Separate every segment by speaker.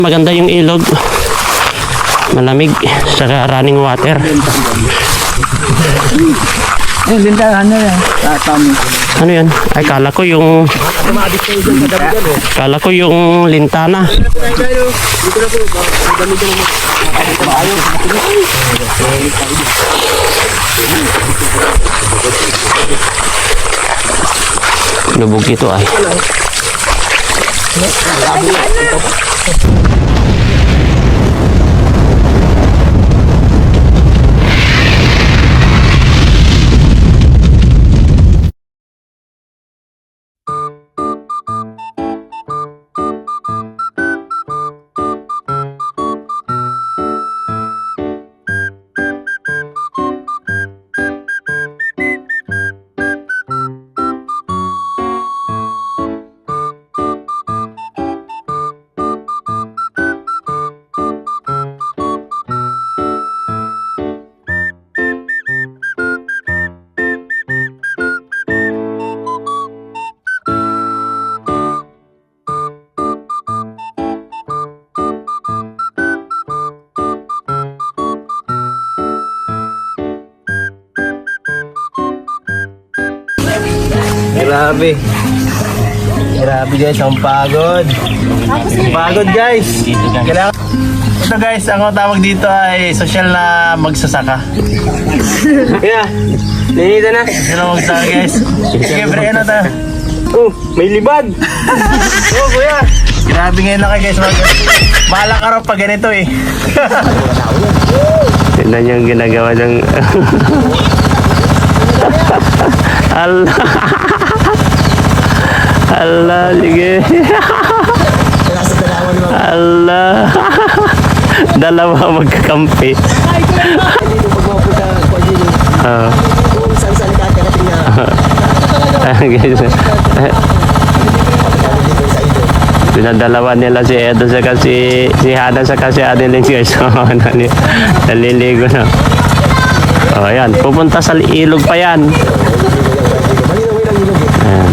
Speaker 1: Maganda yung ilog. Malamig. Saka running water. Ano yan? Ay, kala ko yung lintana. Lubog ito ay.
Speaker 2: Grabe. Grabe guys, ang pagod. Pagod guys. Kailangan... Ito guys, ang tawag dito ay social na magsasaka.
Speaker 1: Yeah. Nilita na.
Speaker 2: Social na magsasaka guys. Sige, break na tayo.
Speaker 1: Oh, may libad.
Speaker 2: Oh, kuya. Grabe ngayon na kayo guys. Mahala ka raw pag ganito eh.
Speaker 1: Tignan yung ginagawa ng... Allah. Allah, sige. Allah. Dalawa magkakampi. Pinadalawa nila si Edo sa si Hana sa kasi Adeline guys. Naliligo na. Oh, ayan. Pupunta sa ilog pa yan. Ayan.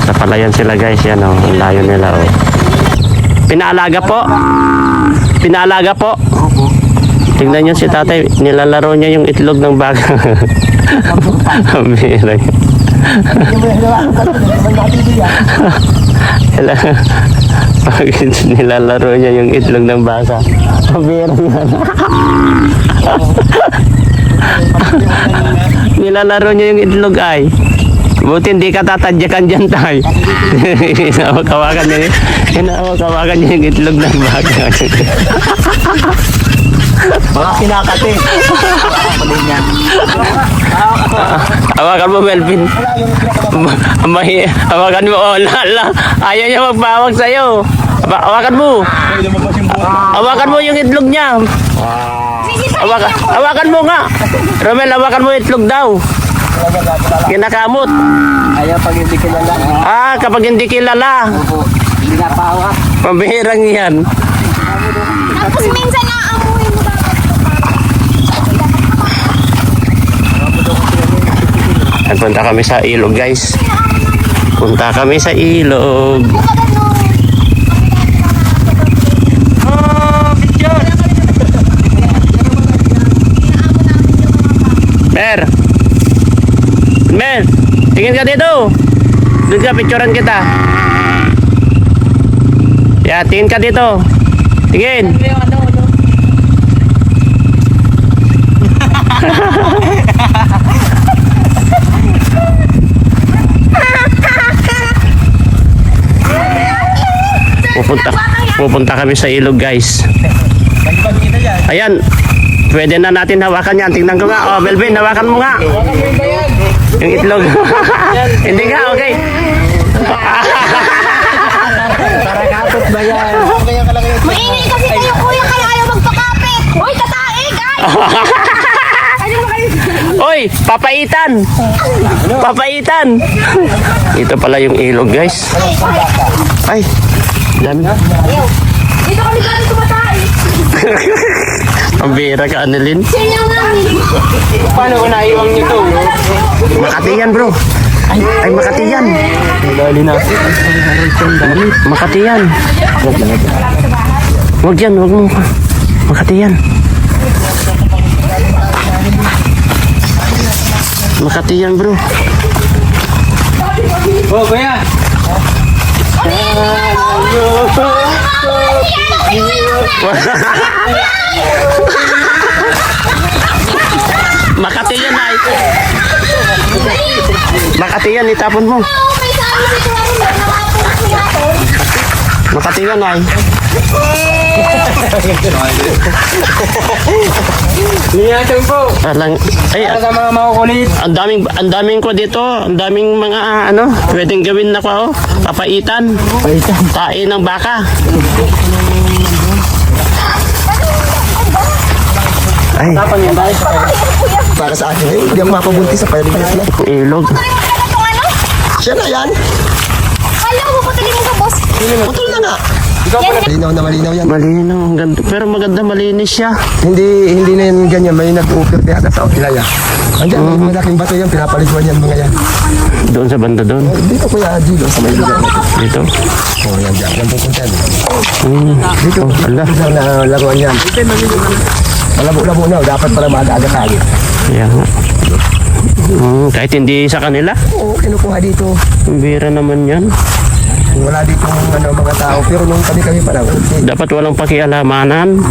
Speaker 1: Sa palayan sila guys. Yan o. Ang layo nila o. Pinaalaga po. Pinaalaga po. Tingnan nyo si tatay. Nilalaro niya yung itlog ng baga. Ang birang. Bakit nilalaro niya yung itlog ng baka? Pabirang yan. Nilalaro niya yung itlog ay. Buti hindi ka tatadyakan dyan tayo. Hinawakawakan niya yung itlog ng baka.
Speaker 2: Mga kinakati.
Speaker 1: Hawakan mo, Melvin. Hawakan mo. Oh, lala. Ayaw niya magpawag sa'yo. Hawakan mo. Hawakan mo yung itlog niya. Hawakan mo nga. Romel, hawakan mo yung itlog daw. Kinakamot.
Speaker 2: Ayaw pag hindi kilala.
Speaker 1: Ah, kapag hindi kilala.
Speaker 2: Hindi na pahawak.
Speaker 1: Pambihirang yan.
Speaker 3: Tapos minsan naamoy mo
Speaker 1: At punta kami sa ilog guys. Punta kami sa ilog. Mer! Mer! Tingin ka dito! Doon ka, picturean kita. Yeah, tingin ka dito. Tingin! Pupunta kami sa ilog guys. Ayan. Pwede na natin hawakan yan. Tingnan ko nga. Oh, Melvin, hawakan mo nga. Yung itlog. Hindi nga, okay.
Speaker 2: Karakapot ba yan?
Speaker 3: Maingay kasi kayo kuya kaya ayaw magpakapit. Hoy, kataig!
Speaker 1: Oy, papaitan. Papaitan. Ito pala yung ilog guys. Ay, dami.
Speaker 3: Dito kami dati tumatay.
Speaker 1: Ang bira ka, Annalyn.
Speaker 3: Sino nga?
Speaker 2: Paano ko naiwang nito?
Speaker 1: Makati yan bro. Ay, Makati yan.
Speaker 2: Lali na.
Speaker 1: Makati yan. Huwag yan, huwag mo. Makati yan. Makati yan, bro.
Speaker 2: Oh, kuya.
Speaker 1: Makati yan, ay. Makati yan, itapon mo. Makati yan, ay.
Speaker 2: Liyatan po.
Speaker 1: Alang, ay,
Speaker 2: Sa mga makukulit.
Speaker 1: ang daming ko dito. Ang daming mga, ano, pwedeng gawin na ko, oh. Papaitan. Tain ng baka. Ay,
Speaker 4: Para sa akin, hindi ako mapabuntis sa palinis na.
Speaker 1: ilog.
Speaker 4: Siya na yan.
Speaker 3: Kala ko putulin mo sa boss.
Speaker 4: Putol na nga. Malinaw na malinaw yan.
Speaker 1: Malinaw, ang ganda. Pero maganda, malinis siya.
Speaker 4: Hindi na yan ganyan. May nag-offer yata sa Ilaya. Andiyan, may malaking bato yan. Pinapaliguan yan mga yan.
Speaker 1: Doon sa banda doon.
Speaker 4: Dito kuya, dito sa may lugar.
Speaker 1: Dito.
Speaker 4: Oh, yan dyan. Yan pupunta yan.
Speaker 1: Dito. Oh, ala.
Speaker 4: Dito na laruan yan. Malabo-labo na. Dapat pala maaga-aga tayo.
Speaker 1: Kaya nga. Kahit hindi sa kanila.
Speaker 4: Oo, kinukuha dito.
Speaker 1: Ang bira naman yan.
Speaker 4: Wala dito mga tao. Pero nung kami pa lang, okay.
Speaker 1: Dapat walang pakialamanan.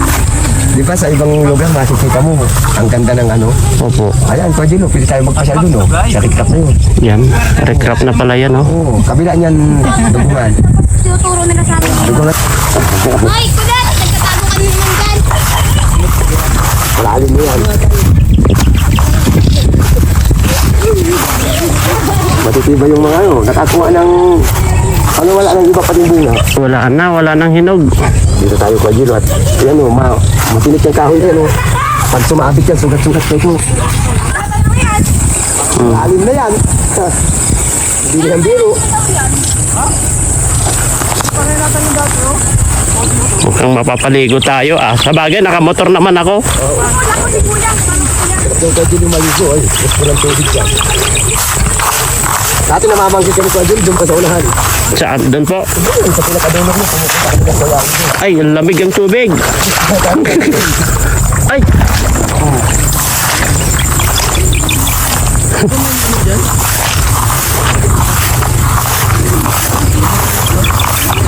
Speaker 4: Di ba sa ibang lugar makikita mo, ang ganda ng ano.
Speaker 1: Opo.
Speaker 4: Ayan, pwede no, pwede tayo magpasyal dun, no? Sa recap na yun.
Speaker 1: Yan. Recrap na pala yan, oh.
Speaker 4: Oo, kabila niyan, dugungan.
Speaker 3: Tinuturo nila sa amin.
Speaker 4: Dugungan,
Speaker 3: Hoy, kuya! Nagtatago kami naman dyan.
Speaker 4: malalim mo yan. Matitibay yung mga ano, nakakuha ng, ano wala nang iba pa din bunga.
Speaker 1: Wala nang hinog.
Speaker 4: Dito tayo kwa Gilo at, yan o, matinik yung kahoy yan o. Pag sumabit yan, sugat-sugat kayo mo. Malalim na yan. Ha, hindi na yung biro.
Speaker 1: Mukhang mapapaligo tayo, ah. Sa bagay, nakamotor naman ako.
Speaker 4: Yung kwa Gilo maligo, ay, gusto ko ng tubig yan. Dati namabanggit kami kwa Gilo, doon pa sa unahan.
Speaker 1: Saan? Doon po.
Speaker 4: Doon sa pinakadunog mo, pumupunta kami sa wala.
Speaker 1: Ay, ang lamig ang tubig. Ay.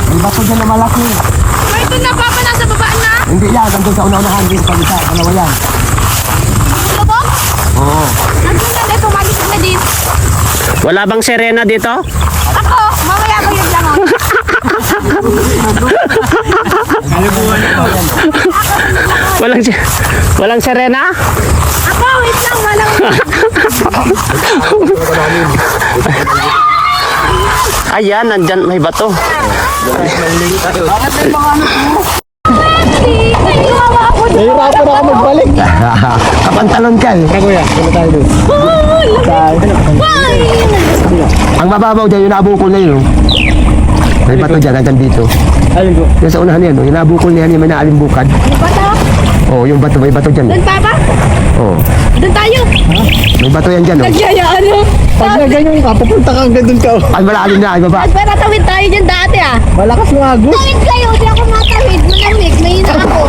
Speaker 4: May baso dyan na malaki.
Speaker 3: May ito na, papa, nasa baba na.
Speaker 4: Hindi yan, nandun sa una-unahan, dito sa isa, dalawa yan.
Speaker 3: Ito po?
Speaker 4: Oo.
Speaker 3: Nandun na, ito, malisip na din.
Speaker 1: Wala bang sirena dito?
Speaker 3: Ako, mamaya ko yun lang, oh.
Speaker 1: Walang sirena?
Speaker 3: Ako, wait lang, walang.
Speaker 1: Ayan, nandyan may bato.
Speaker 4: Nahirapan ako magbalik. Kapantalon ka eh. Kuya, ano tayo doon? Ang mababaw dyan, yung nabukol na yun. May bato dyan, hanggang dito. Yung sa unahan yan, yung nabukol na yan, yung may naalimbukad.
Speaker 3: Bato?
Speaker 4: Oo, yung bato, may bato dyan.
Speaker 3: Doon, papa?
Speaker 4: Oo,
Speaker 3: Doon tayo.
Speaker 4: may bato yan dyan. Oh.
Speaker 3: Nagyayaan, oh.
Speaker 2: Pag na ganyan ka, pupunta ka hanggang dun ka.
Speaker 4: Ay, malalim na, ay baba.
Speaker 3: At para tawid tayo dyan dati, ah.
Speaker 2: Malakas yung agos.
Speaker 3: Tawid kayo, di ako matawid. Malamig, mahina ako.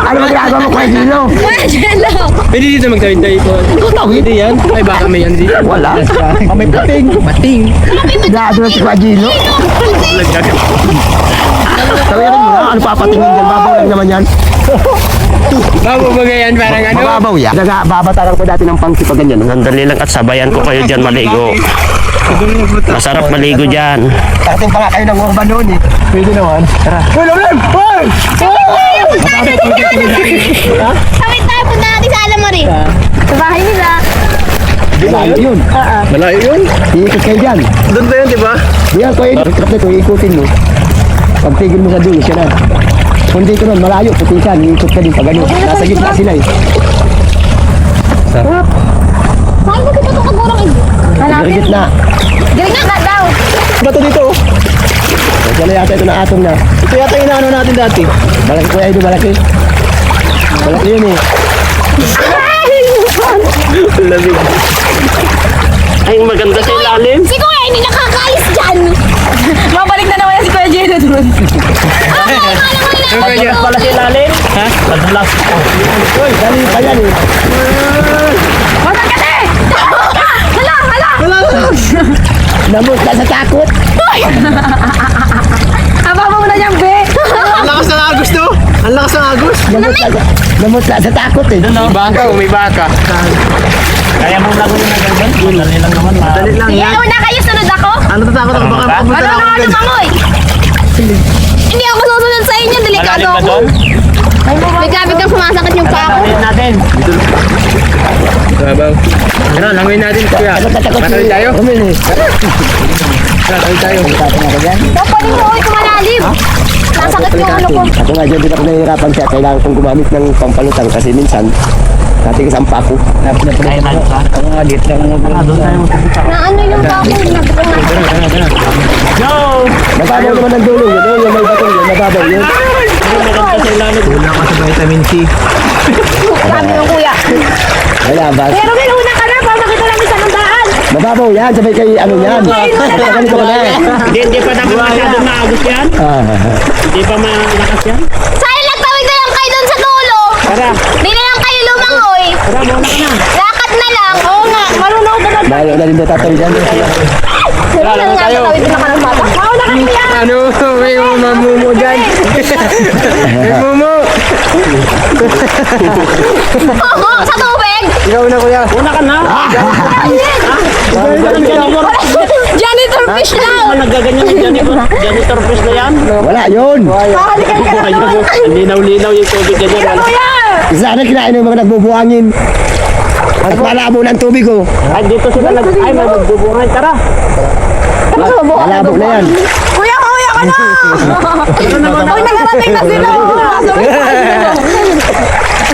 Speaker 4: Ano ba ginagawa mo, Kuya Gilo?
Speaker 3: Hello.
Speaker 2: Pwede dito magtawid tayo ito. Hindi yan. Ay baka may yan dito.
Speaker 4: Wala.
Speaker 2: May pating. Pating.
Speaker 4: Dado na si Kuya Gilo. Tawirin mo na, ano papatingin dyan, babaw lang naman yan.
Speaker 2: Bababagay yan parang ano.
Speaker 4: Mababaw yan. Babataran ko dati ng pangsi pa ganyan.
Speaker 1: Sandali lang at sabayan ko kayo dyan maligo. Masarap maligo dyan.
Speaker 4: Dating pa nga kayo ng urban noon eh.
Speaker 2: Pwede naman. Tara.
Speaker 4: Uy, Lomlem! Uy!
Speaker 3: Tawid tayo, punta natin sa Alamari. Sa bahay nila.
Speaker 4: Malayo yun.
Speaker 2: Malayo yun.
Speaker 4: Iikot kayo dyan.
Speaker 2: Doon ba yun, di ba?
Speaker 4: Diyan ko yun. Recrap na ito, iikutin mo. Pagtigil mo sa dulo, siya na. Kung dito nun, malayo, putisan, iikot ka din pa gano'n. Nasa gitna sila eh.
Speaker 3: Saan ba dito ito kagurang ito?
Speaker 4: Sa gitna.
Speaker 3: Galing na daw.
Speaker 2: Bato dito.
Speaker 4: Diyan na yata ito na atong na.
Speaker 2: Ito yata yung inaano natin dati.
Speaker 4: Malaki kuya ito, malaki. Malaki yun eh.
Speaker 2: Lamig.
Speaker 1: Ay, maganda sa ilalim.
Speaker 3: Si Kuya, hindi nakakaalis dyan. Babalik na naman si Kuya Jenna doon.
Speaker 1: Madulas pala sa ilalim. Ha? Madulas.
Speaker 4: Uy, dali pa yan eh.
Speaker 3: Hala, hala.
Speaker 4: Namot na sa takot.
Speaker 3: Ababa mo na niyang, be.
Speaker 2: Ang lakas ng agos to! Ang lakas ng agos!
Speaker 4: Namot na sa takot eh.
Speaker 2: May baka.
Speaker 1: Kaya mo lang yung nagagawin. Madali lang naman.
Speaker 2: Dali lang
Speaker 3: Sige,
Speaker 2: yan.
Speaker 3: una kayo, sunod ako.
Speaker 2: Ano tatakot ako? Baka mapunta
Speaker 3: Ano
Speaker 2: na ako
Speaker 3: na
Speaker 2: dyan.
Speaker 3: lumangoy? Hindi ako susunod sa inyo, delikado
Speaker 1: Malalim ba
Speaker 3: ako.
Speaker 1: doon?
Speaker 3: May gabi kang sumasakit yung paa ko.
Speaker 1: Langoyin natin.
Speaker 2: Ano, langoyin natin kuya. Matawid tayo?
Speaker 4: Umili.
Speaker 2: Matawid tayo.
Speaker 3: Dapat mo ako kumalalim. Nasakit yung ano ko.
Speaker 4: Ako nga dyan, di ako nahihirapan siya. Kailangan kong gumamit ng pampalutang kasi minsan, dati kasang pa ako.
Speaker 1: Kaya na sa. Ako nga dito lang. Doon tayo.
Speaker 3: Na ano yung paa ko,
Speaker 1: Go!
Speaker 4: Nababaw naman ang dulo. Yun, yung may batong yun, nababaw yun.
Speaker 1: Maganda sa ilalim.
Speaker 2: Kulang ka sa vitamin C.
Speaker 3: Sabi ng kuya.
Speaker 4: Wala ba?
Speaker 3: Pero may una ka na, para makita namin sa nandaan.
Speaker 4: Mababaw yan, sabay kay ano yan. Ganito ko na eh.
Speaker 1: Hindi pa naman masyadong maagos yan. Hindi pa malakas yan.
Speaker 3: Sana nagtawid na lang kayo doon sa dulo.
Speaker 1: Tara.
Speaker 3: Di na lang kayo lumangoy.
Speaker 1: Tara, muna ka na.
Speaker 3: Lakad na lang. Oo nga, marunong ka na.
Speaker 4: Bayo na rin na tatawid yan.
Speaker 3: Wala lang tayo. Tatawid na ka ng bata. Mauna ka kuya.
Speaker 2: Ano? May mamumo dyan. May mumo.
Speaker 3: Oo, sa tubig.
Speaker 2: Ikaw na kuya.
Speaker 1: Una ka na.
Speaker 3: Janitor fish lang.
Speaker 1: Ano nagaganyan yung janitor fish na yan?
Speaker 4: Wala yun.
Speaker 3: Kakalikan ka na naman.
Speaker 1: Linaw-linaw yung tubig ganyan. Wala.
Speaker 3: Kuya.
Speaker 4: Sana kinain ng mga nagbubuhangin. At malabo ng tubig ko.
Speaker 1: Ay, dito sila ay, may magbubungan. Tara.
Speaker 4: Malabo na yan.
Speaker 3: Kuya, kuya ka na. Pag nakarating na sila.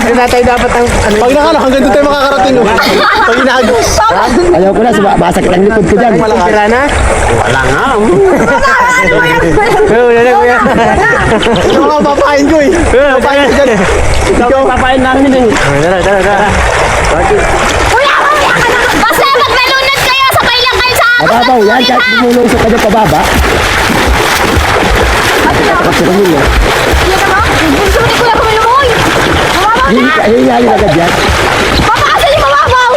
Speaker 2: Ay, natay dapat ang... Pag nakala, hanggang doon tayo makakarating. Pag inagos.
Speaker 4: Ayaw ko na, masakit ang likod ko dyan.
Speaker 2: Tira na?
Speaker 1: Wala nga.
Speaker 2: Wala na kuya. Ito ako papain ko eh. Papain ko dyan eh.
Speaker 1: Ikaw papain namin eh.
Speaker 2: Tara.
Speaker 3: Kuya, kuya ka na. Basta pag nalunod kayo, sabay lang kayo sa akin.
Speaker 4: Mababaw yan, kahit bumulong sa kanya pababa. Kasi kami yun.
Speaker 3: Kuya ka ba? Gusto ni kuya kumilumoy. Mababaw na.
Speaker 4: Hihingalin agad yan.
Speaker 3: Papaasan yung mababaw.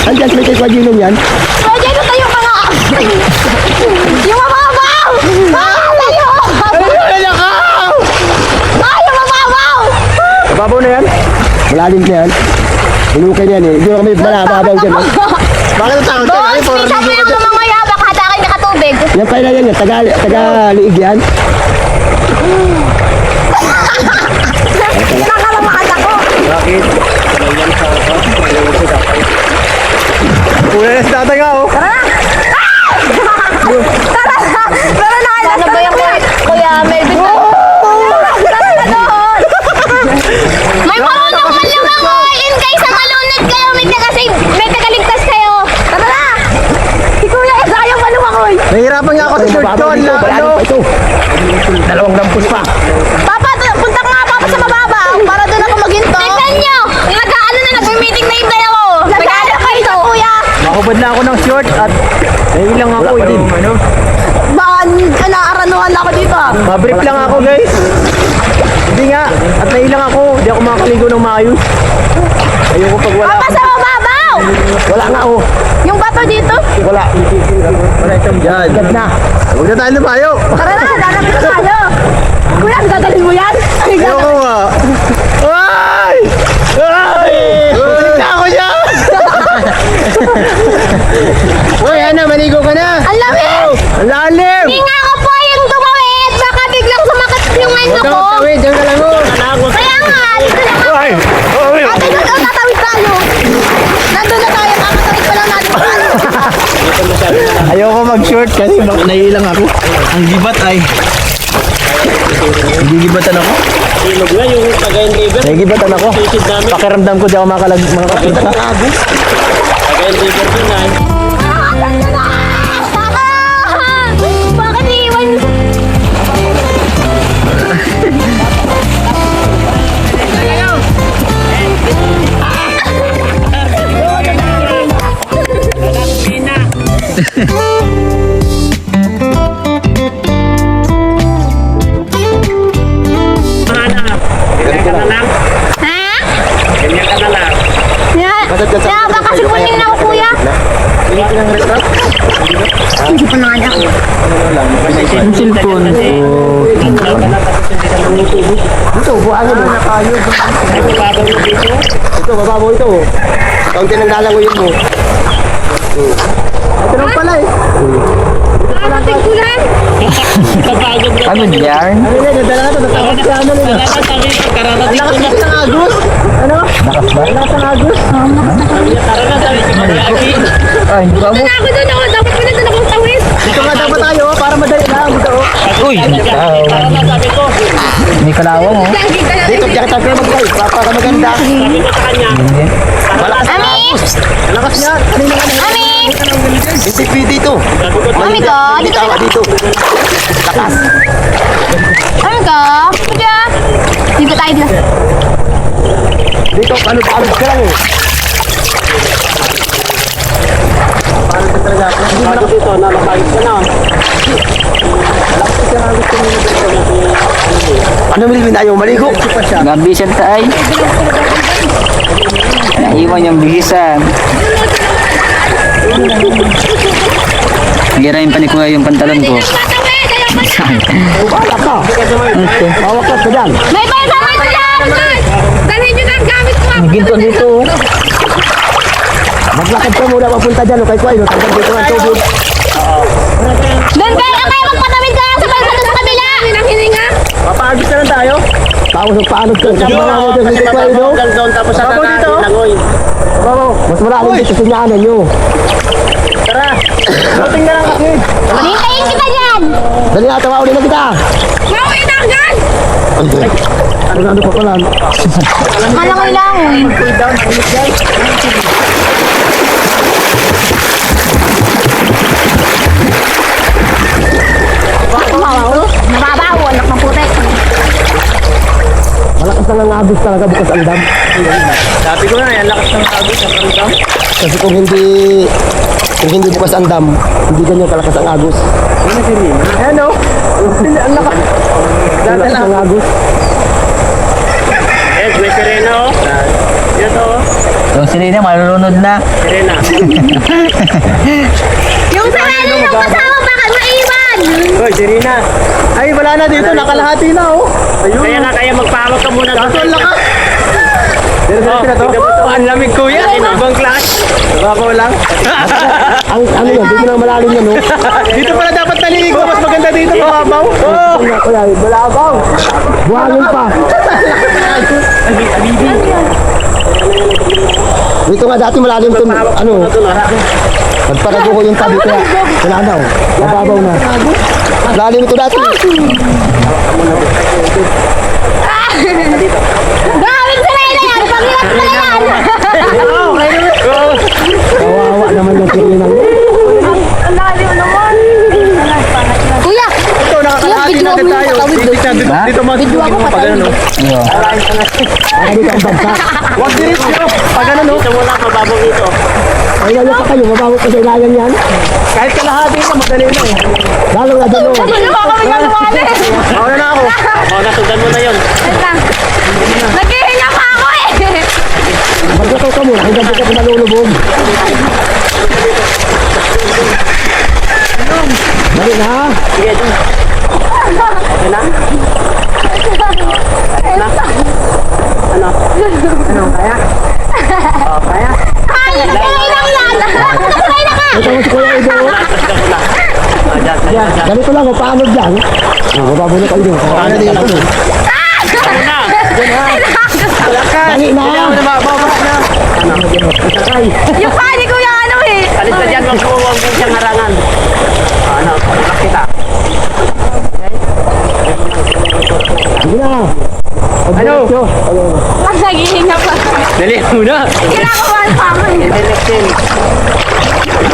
Speaker 4: Andyan sa may kay Kwadilong yan.
Speaker 3: Pwede na tayo mga. Yung mababaw. Tayo. Tayo mababaw.
Speaker 2: Babaw na yan?
Speaker 4: Malalim na yan. Hulukay na yan eh. Hindi mo kami malababaw dyan. Eh.
Speaker 2: Bakit ang takot
Speaker 3: Boss,
Speaker 2: tayo? For
Speaker 3: minsan mo yung mamamaya, baka hatakin na katubig.
Speaker 4: Yan pa yan yan. Taga-liig yan.
Speaker 3: Nakalamaan ako.
Speaker 2: Bakit? Kuya na si tatay nga oh.
Speaker 3: Tara na. Sana ba yung kuya Melvin? Tara na doon. May marunong man lumangoy. In case na malunod kayo, may tagaligtas kayo. Tara na. Si kuya is ayaw pa lumangoy.
Speaker 2: Nahihirapan nga ako sa short ko.
Speaker 4: Mababaw dito. Malalim pa ito. Dalawang lampos pa.
Speaker 3: Papa, punta ka nga papa sa mababa para doon ako maghinto. Tignan nyo. Nag-ano na, nag-meeting na yung dalawa. Nag-ano kayo to, kuya.
Speaker 2: Makubad na ako ng short at nahilang ako din. Ano?
Speaker 3: Baka naaranuhan ako dito.
Speaker 2: Mabrief lang ako guys. Hindi nga. At nahilang ako. Hindi ako makakaligo ng maayos. Ayoko pag wala.
Speaker 3: Papa, sa mababaw.
Speaker 4: Wala nga oh.
Speaker 3: Yung bato dito.
Speaker 4: Wala.
Speaker 2: Wala itong dyan.
Speaker 4: Agad na.
Speaker 2: Huwag na tayo lumayo.
Speaker 3: Tara na, lalapit na tayo. Kuya, ang gagaling mo yan.
Speaker 2: Ayoko nga. Ay! Ay! Balik na ako dyan! Uy, ano, maligo ka na.
Speaker 3: Ang lamig.
Speaker 2: Ang lalim!
Speaker 3: Hindi nga ako po yung tumawid. Baka biglang sumakit yung ano ko.
Speaker 2: Tawid, dyan ka lang oh.
Speaker 3: Kaya nga, dito na ako.
Speaker 2: Ay!
Speaker 3: Ate, doon daw tatawid tayo. Nandun na tayo, kakatawid pa lang natin.
Speaker 2: Ayoko mag-short kasi baka nahilang ako. Ang gibat ay. Gigibatan ako.
Speaker 1: Ilog na yung Cagayan River.
Speaker 2: Nagigibatan ako.
Speaker 1: Sisid namin.
Speaker 2: Pakiramdam ko di ako makakapit sa.
Speaker 1: Cagayan River din na.
Speaker 3: Bakit iiwan?
Speaker 1: Ganyan ka na lang.
Speaker 3: Ha?
Speaker 1: Ganyan ka na lang.
Speaker 3: Kaya ba kasi kunin na ako, kuya? Hindi pa na anak.
Speaker 1: Yung cellphone.
Speaker 4: Ito, buhaan mo.
Speaker 1: Ay, mababaw mo dito.
Speaker 4: Ito, mababaw ito. Kaunti ng lalangoyin mo. Ito lang pala eh.
Speaker 3: Tigkulan.
Speaker 1: Kapagod na.
Speaker 5: Ano yan?
Speaker 4: Ano yan, nadala na ito. Natapos ka ano nila.
Speaker 1: Sabi ko, kararating ko na.
Speaker 4: Ang agos. Ano?
Speaker 5: Lakas ba?
Speaker 4: Lakas ang agos.
Speaker 1: Tara na, sabi ko, mararating.
Speaker 5: Ay, hindi ba mo?
Speaker 3: Doon ako doon ako. Dapat pinagdala akong tawis.
Speaker 4: Dito nga dapat tayo para madali na. Dito.
Speaker 5: Uy,
Speaker 1: Tara na, sabi ko.
Speaker 5: may kalawang oh.
Speaker 4: Dito, diyan kita film guys. Para maganda.
Speaker 1: Sabi ko sa kanya.
Speaker 4: Malakas ang
Speaker 3: Ami!
Speaker 4: agos. Malakas niya. Kanina nga na.
Speaker 3: Ami!
Speaker 4: Hindi pwede ito.
Speaker 3: Ami ko!
Speaker 4: Dito, dito. Lakas.
Speaker 3: Ami ko! Kuya! Dito tayo dito.
Speaker 4: Dito, paano ka lang eh.
Speaker 1: Bago dito, nalakayos ka na.
Speaker 4: Ano Melvin, ayaw maligo?
Speaker 5: Nabisan ta ay. Naiwan yung bihisan. Girayin pa ni kuya yung pantalon ko.
Speaker 3: Matawid! Ayaw pa
Speaker 4: Bala ka. Hawak ka dyan.
Speaker 3: May pasama ko yan! Dalhin nyo na ang gamit ko!
Speaker 5: Ginto dito.
Speaker 4: Maglakad ka muna papunta dyan. Kay Kuya, tanggal dito ang tubig.
Speaker 3: Doon kayo magpatawid kayo sa balsa sa kabila! Ang hininga!
Speaker 2: Papaagis na lang tayo.
Speaker 4: Tapos magpaanod ka. Kasi mga mo dyan kay Kuya, no?
Speaker 1: Hanggang doon, tapos sa
Speaker 2: Bago dito.
Speaker 1: langoy.
Speaker 4: Mas malalim dito sa sinyanan nyo.
Speaker 2: Tara. Buting na lang kasi.
Speaker 3: Hintayin kita dyan!
Speaker 4: Dali na, tawawin na kita.
Speaker 3: Mauwi na agad!
Speaker 4: Ano pa pala?
Speaker 3: Malangoy lang! Nababaw, anak ng putek.
Speaker 4: Malakas na nga agos talaga bukas ang dam.
Speaker 2: Sabi ko na, yan lakas ng agos sa karamdam.
Speaker 4: Kasi kung hindi bukas ang dam, hindi ganyan kalakas ang agos.
Speaker 2: Ayan o. Ang lakas.
Speaker 4: Kalakas ang agos.
Speaker 1: Eh, may sirena oh. Yan oh.
Speaker 5: Yung sirena malulunod na.
Speaker 1: Sirena.
Speaker 3: Yung sarili ng kasama bakit maiwan?
Speaker 2: Hoy, Serena. Ay, wala na dito. Nakalahati na oh. Ayun.
Speaker 1: Kaya magpahawak ka muna.
Speaker 2: Kaso ang lakas. Diretso na to. Ang lamig kuya. Ibang class. Babaw lang.
Speaker 4: Ano yan, dito na malalim yan, no?
Speaker 2: Dito pala dapat naligo. Mas maganda dito. Mababaw. Oh.
Speaker 4: Kuya, balabaw. Buhangin pa. Dito nga dati malalim to, ano, pagparago ko yung tabi kaya wala na, mababaw na. Malalim ito dati.
Speaker 3: Gawin sarili yan! Pag-iwas na yan!
Speaker 4: Kawawa naman yung kirminang.
Speaker 3: Ang lalim naman! Kuya!
Speaker 2: Ito, nakakalahati
Speaker 3: Kuya,
Speaker 2: natin tayo. Dito
Speaker 3: Video ako
Speaker 2: pag ano no.
Speaker 5: Iyo.
Speaker 4: Ay, dito ang bagsa.
Speaker 2: Huwag diretso. Pag ano no.
Speaker 1: Dito muna, mababaw dito.
Speaker 4: Ay, wala pa kayo, mababaw pa sa ilagan yan.
Speaker 2: Kahit kalahati na, madali na eh.
Speaker 4: Lalo na dyan, no?
Speaker 3: Ano ba kami galuwali?
Speaker 2: Mauna na ako.
Speaker 1: Oh, nasundan mo na yun.
Speaker 3: Wait lang. Naghihinga pa ako eh!
Speaker 4: Magkakaw ka muna, hanggang dito ka malulubog. Dali na, ha?
Speaker 1: Sige, dun. Okay na? Ano?
Speaker 2: Kaya? Oh, kaya?
Speaker 3: Ay, kaya lang yan! Nakasay na ka!
Speaker 4: Ito mo si Kuya Edo.
Speaker 1: Sundan mo na. Ah, dyan, dyan, dyan.
Speaker 4: Ganito lang, paano dyan? Mababaw na kayo doon. Paano dito?
Speaker 1: Ano na?
Speaker 4: Dali na!
Speaker 2: Kailangan na mababaw na.
Speaker 3: Yung pani ko yung ano eh!
Speaker 1: Alis na dyan, huwag din siyang harangan. Ano, pagkak kita.
Speaker 4: Sige na!
Speaker 2: Ano?
Speaker 3: Mas naghihinga pa.
Speaker 2: Dali muna.
Speaker 3: Kinakabahan pa ako eh.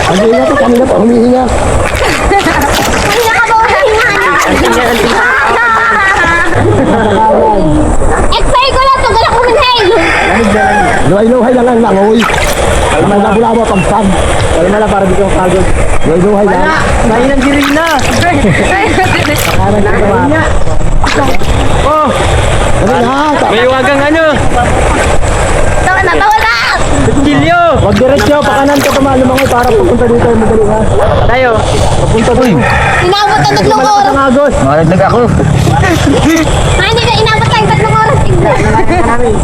Speaker 4: Ang hinga to, kanina pa humihinga.
Speaker 3: Kinakabahan hinga niya. Excited ko lang ito, gala ko inhale.
Speaker 4: Luhay-luhay lang lang, uy. Wala mo pagpag.
Speaker 2: Wala na para di ka pagod.
Speaker 4: Luhay-luhay lang.
Speaker 2: Mainan si Rina. Oh, may wagang ano.
Speaker 3: Tawa na, tawa na!
Speaker 2: Pilyo.
Speaker 4: Wag diretso, pakanan ka lumangoy para pupunta dito yung madali ha.
Speaker 2: Tayo.
Speaker 4: Papunta doon.
Speaker 3: Inabot ang 3 oras.
Speaker 4: Agos.
Speaker 5: Makalaglag ako.
Speaker 3: Ay, hindi na inabot tayo 3 oras. Tingnan.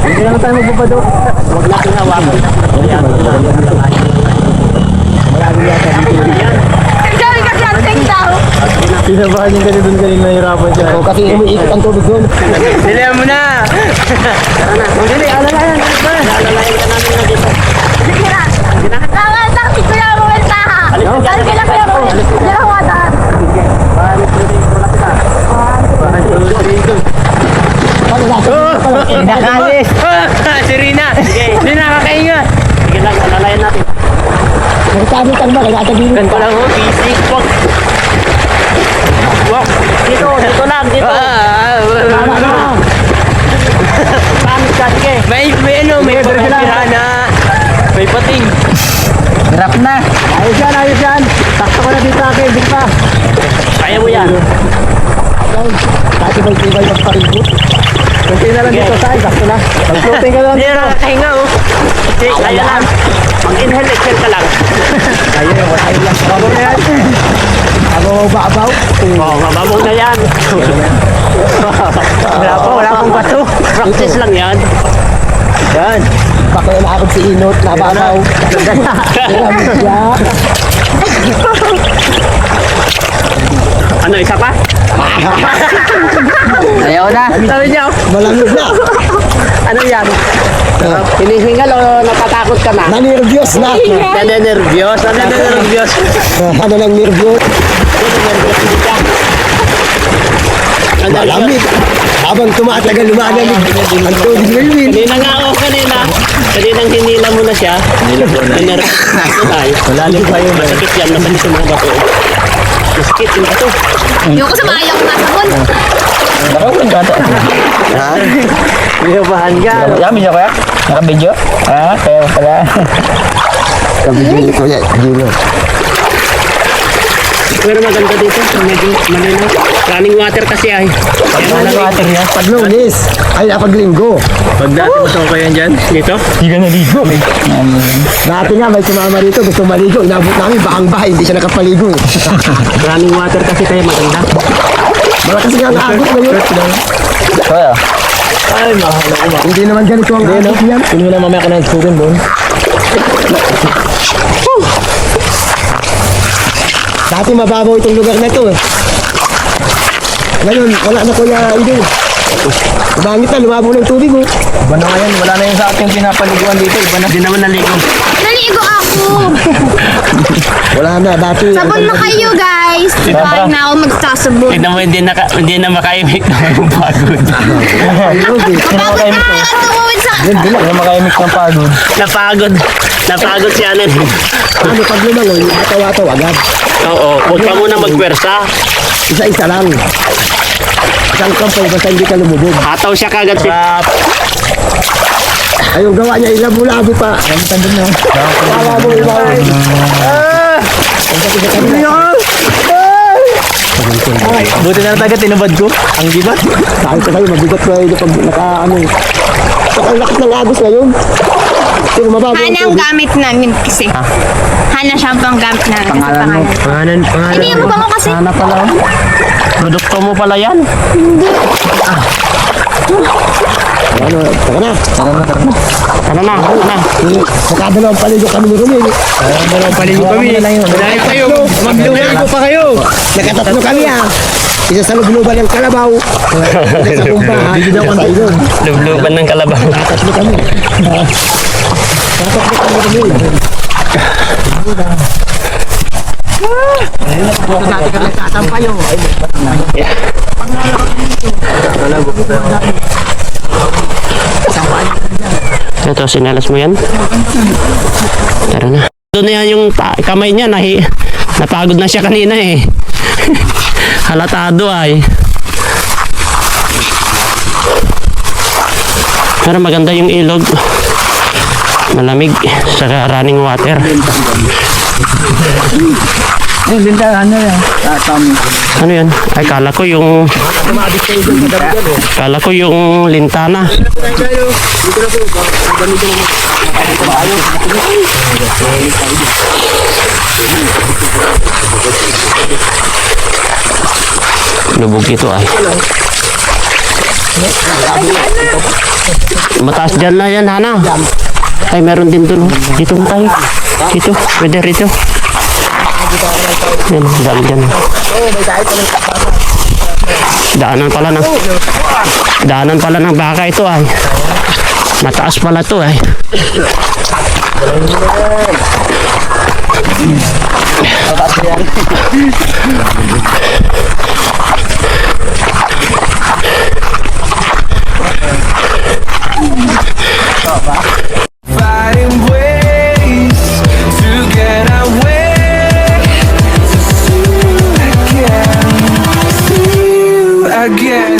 Speaker 4: Hindi lang tayo magpapado.
Speaker 1: Huwag natin hawakan.
Speaker 3: Sabi kasi ang ting daw.
Speaker 2: Pinabahan yung kasi doon kanina nahirapan siya.
Speaker 4: O, kasi umiikot ang tubig doon.
Speaker 2: Dilihan mo na. Dili, alalayan.
Speaker 1: Alalayan ka namin na dito.
Speaker 3: Tawa lang si Kuya Ruel taha. Sabi kila Kuya Ruel. Hindi lang watan.
Speaker 2: Nakalis. Si Rina. Hindi nakakainga.
Speaker 1: Sige lang, alalayan natin.
Speaker 4: Nagtabi-tag ba? Nagtatabi
Speaker 1: Ganito lang ho, basic. Walk. Dito lang, dito. Pamit ka, sige.
Speaker 2: May pirana. May pating.
Speaker 5: Hirap na.
Speaker 4: Ayos yan. Takto ko na dito akin, di pa.
Speaker 1: Kaya mo yan.
Speaker 4: Dati may tibay ng paribot. Kunti na lang dito sa'yo, takto na. Pag-floating ka lang.
Speaker 1: Hindi na nakakahinga, oh. Sige, kaya lang. Mag-inhale, exhale ka lang.
Speaker 4: Ayun, ayun lang. Babaw na yan. Babaw.
Speaker 1: Oo, mababaw na yan. Wala pong bato. Practice lang yan.
Speaker 4: Yan. Pakaya na ako si Inot, nababaw.
Speaker 1: Ano, isa pa?
Speaker 5: Ayaw na.
Speaker 1: Sabi niya,
Speaker 4: Malamig na.
Speaker 1: ano yan? Hinihingal o natatakot ka na?
Speaker 4: Nanirvyos na.
Speaker 1: Nanenervyos? Ano nanenervyos?
Speaker 4: Ano lang nervyos? Malamig. Habang tumatagal lumalamig. Ang tubig ngayon.
Speaker 1: Kanina nga ako kaninang hinila mo na siya. Nanenervyos tayo.
Speaker 2: Malalim pa yun.
Speaker 1: Masakit yan, masakit yung mga bato. Masakit yung bato.
Speaker 3: Yung ko sa maya ko nasa hon.
Speaker 5: Nakawin ka.
Speaker 2: Ha? Pinabahan ka.
Speaker 5: Yamin niya kaya? Naka-video? Kaya pala.
Speaker 4: Kabigil ko yan. Gino.
Speaker 1: Pero maganda dito. Medyo malinaw. Running water kasi ay.
Speaker 5: Ano water niya?
Speaker 4: Pag lunes, ay paglinggo.
Speaker 2: Pag dati masok kayo dyan.
Speaker 1: Dito?
Speaker 5: Hindi ka naligo.
Speaker 4: Dati nga may sumama rito, gusto maligo. Inabot namin, bakang bahay, hindi siya nakapaligo.
Speaker 1: Running water kasi kaya maganda.
Speaker 4: Malakas nga ang agos ngayon.
Speaker 5: Kaya?
Speaker 2: Ay, mahal ako.
Speaker 4: Hindi naman ganito ang agos yan.
Speaker 2: Hindi mo na mamaya ka na-explore doon.
Speaker 4: Dati mababaw itong lugar na ito eh. Ngayon, wala na kuya Idol. Bangit na, lumabaw ng tubig oh.
Speaker 2: Iba na ngayon. Wala na yung sa ating pinapaliguan dito. Iba na.
Speaker 1: Hindi naman naligo.
Speaker 3: Naligo ako.
Speaker 4: Wala na, dati.
Speaker 3: Sabon na kayo guys. Bye na ako magsasabon.
Speaker 1: Tignan mo, hindi na makaimik na yung pagod.
Speaker 4: Ayun eh.
Speaker 3: Pagod na tumawid sa...
Speaker 5: Hindi lang makayamik ng pagod.
Speaker 1: Napagod si Anan.
Speaker 4: Ano pag lumangoy, ataw-ataw agad.
Speaker 1: Oo, huwag ka muna magpwersa.
Speaker 4: Isa-isa lang. Isang kampay, basta hindi ka lumubog.
Speaker 1: Hataw siya kagad si...
Speaker 4: Ayun gawa niya, ilabo-labo pa.
Speaker 5: Tandun na.
Speaker 4: Kala mo, ilabo.
Speaker 2: Buti na taga tinubad ko. Ang gibat.
Speaker 4: Sabi ko kayo, mabigat ko yun pag naka-ano. Saka ang lakit ng agos ngayon. Pero mababaw ang
Speaker 3: Hana ang
Speaker 4: tubig.
Speaker 3: gamit namin kasi. Hana shampoo ang gamit namin.
Speaker 5: Pangalan mo.
Speaker 2: Pangalan.
Speaker 3: Hindi mo ba mo kasi?
Speaker 1: Sana pala. Produkto mo pala yan.
Speaker 4: Ano, taka na.
Speaker 1: Ano na, ano na.
Speaker 4: Nakadalawang paligo kami ni Romel.
Speaker 2: Dalawang paligo kami. Dahil kayo. Magluhay ko pa kayo.
Speaker 4: Nakatatlo kami ah. Isa sa lubluban ng kalabaw. Isa sa kumbahan. Isa sa ilog.
Speaker 1: Lubluban ng kalabaw.
Speaker 4: Tatlo kami. Tatlo kami Romel. Ito dati kami nagtatampayo.
Speaker 1: Ito, sinalas mo yan. Tara na. Doon na yan yung kamay niya. Napagod na siya kanina eh. Halatado ay. Pero maganda yung ilog. Malamig sa running water.
Speaker 5: Yung linta, ano yan?
Speaker 1: Ano yan? Ay, kala ko yung lintana. Lubog ito ay. Mataas dyan na yan, Hana. Ay, meron din dun. Dito na tayo. Dito. Pwede rito. Yan, dami dyan. Daanan pala ng baka ito ay. Mataas pala ito ay.
Speaker 6: Fighting ways to get away, to see you again,